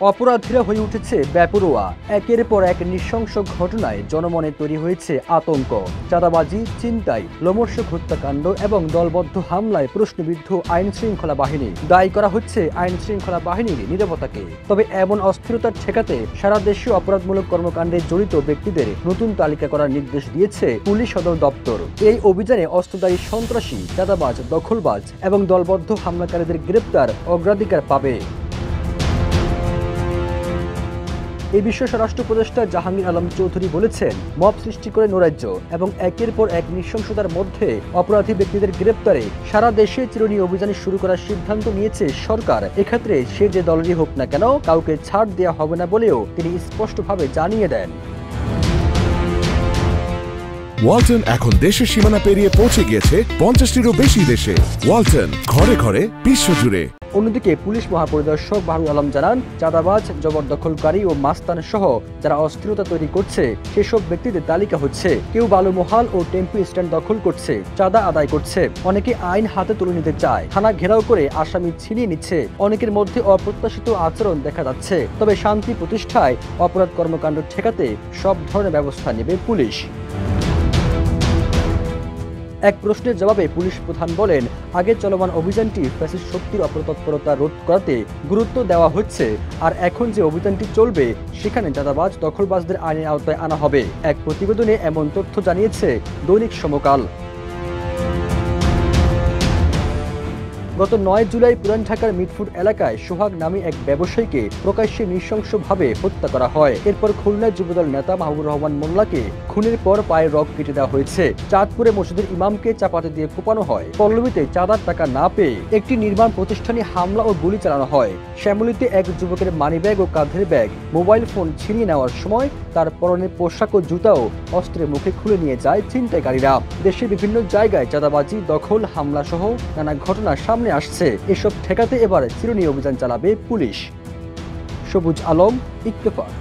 অপরাধীরা হয়ে উঠেছে বেপরোয়া। একের পর এক নৃশংস ঘটনায় জনমনে তৈরি হয়েছে আতঙ্ক। চাঁদাবাজি, ছিনতাই, লোমহর্ষক হত্যাকাণ্ড এবং দলবদ্ধ হামলায় প্রশ্নবিদ্ধ আইন শৃঙ্খলা বাহিনী। দায়ী করা হচ্ছে আইন শৃঙ্খলা বাহিনীর নীরবতাকে। তবে এমন অস্থিরতা ঠেকাতে সারা দেশে অপরাধমূলক কর্মকাণ্ডে জড়িত ব্যক্তিদের নতুন তালিকা করার নির্দেশ দিয়েছে পুলিশ সদর দপ্তর। এই অভিযানে অস্ত্রধারী সন্ত্রাসী, চাঁদাবাজ, দখলবাজ এবং দলবদ্ধ হামলাকারীদের গ্রেপ্তার অগ্রাধিকার পাবে। এই বিষয়ে স্বরাষ্ট্র উপদেষ্টা জাহাঙ্গীর আলম চৌধুরী বলেছেন, মব সৃষ্টি করে নৈরাজ্য এবং একের পর এক নৃশংসতার মধ্যে অপরাধী ব্যক্তিদের গ্রেপ্তারে সারা দেশে চিরুনি অভিযান শুরু করার সিদ্ধান্ত নিয়েছে সরকার। এক্ষেত্রে সে যে দলেরই হোক না কেন, কাউকে ছাড় দেওয়া হবে না বলেও তিনি স্পষ্টভাবে জানিয়ে দেন। ওয়ালটন এখন দেশের সীমানা পেরিয়ে পৌঁছে গিয়েছে 50টিরও বেশি দেশে। ওয়ালটন, ঘরে ঘরে, বিশ্বজুড়ে। অন্যদিকে পুলিশ মহাপরিদর্শক বাহারুল আলম জানান, চাঁদাবাজ, জবরদখলকারী ও মাস্তান সহ যারা অস্থিরতা তৈরি করছে সেসব ব্যক্তিদের তালিকা হচ্ছে। কেউ বালুমহাল ও টেম্পু স্ট্যান্ড দখল করছে, চাঁদা আদায় করছে, অনেকে আইন হাতে তুলে নিতে চায়, থানা ঘেরাও করে আসামি ছিনিয়ে নিচ্ছে। অনেকের মধ্যে অপ্রত্যাশিত আচরণ দেখা যাচ্ছে। তবে শান্তি প্রতিষ্ঠায় অপরাধ কর্মকাণ্ড ঠেকাতে সব ধরনের ব্যবস্থা নেবে পুলিশ। এক প্রশ্নের জবাবে পুলিশ প্রধান বলেন, আগে চলমান অভিযানটি ফ্যাসিস্ট শক্তির অপতৎপরতা রোধ করাতে গুরুত্ব দেওয়া হচ্ছে, আর এখন যে অভিযানটি চলবে সেখানে চাঁদাবাজ, দখলবাজদের আইনের আওতায় আনা হবে। এক প্রতিবেদনে এমন তথ্য জানিয়েছে দৈনিক সমকাল। গত 9 জুলাই পুরান ঢাকার মিটফুট এলাকায় সোহাগ নামে এক ব্যবসায়ীকে প্রকাশ্যে নৃশংসভাবে হত্যা করা হয়। এরপর খুলনার যুবদল নেতা মাহবুবুর রহমান মোল্লাকে খুনের পর পায়ের রগ কেটে দেওয়া হয়েছে। চাঁদপুরে মসজিদের ইমামকে চাপাতি দিয়ে কোপানো হয়। পল্লবীতে চাঁদার টাকা না পেয়ে একটি নির্মাণ প্রতিষ্ঠানে হামলা ও গুলি চালানো হয়। শ্যামলীতে এক যুবকের মানিব্যাগ ও কাঁধের ব্যাগ, মোবাইল ফোন ছিনিয়ে নেওয়ার সময় তার পরনের পোশাক ও জুতাও অস্ত্রের মুখে খুলে নিয়ে যায় ছিনতাইকারীরা। দেশের বিভিন্ন জায়গায় চাঁদাবাজি, দখল, হামলা সহ নানা ঘটনা সামনে আসছে। এসব ঠেকাতে এবার চিরুনি অভিযান চালাবে পুলিশ। সবুজ আলম, ইত্তেফাক।